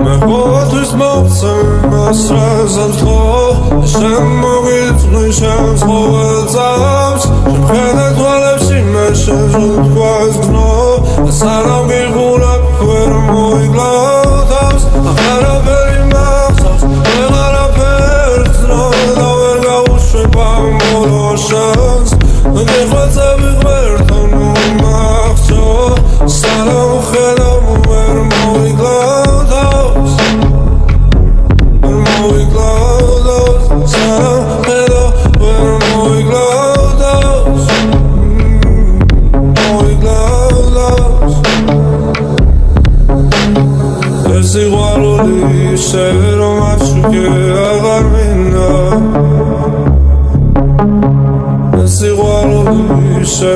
მე ყოველთვის მოვცემ მასრაზად ხო შემოგიწვი შენს ყოველ წამს შეხედა თვალებში მე შენს უთქვას გნო სანამ გიღურებ ვერ მოიგლავთავს აღარაფერი მახსოვს ვეღარაფერს ცნო და ვერ გაუშვებ ამ ბოლო შანს გეხვეწები ღმერთთან მომახსო სანამ ხედავ ვერ მოიგლავთავს ვერ მოიგლავთავს სანამ ხედავ ვერ მოიგლავთავს მოიგლავთავს ეს სიყვარული ისე რომ აშუქე აღარ მინდა ეს სიყვარული ისე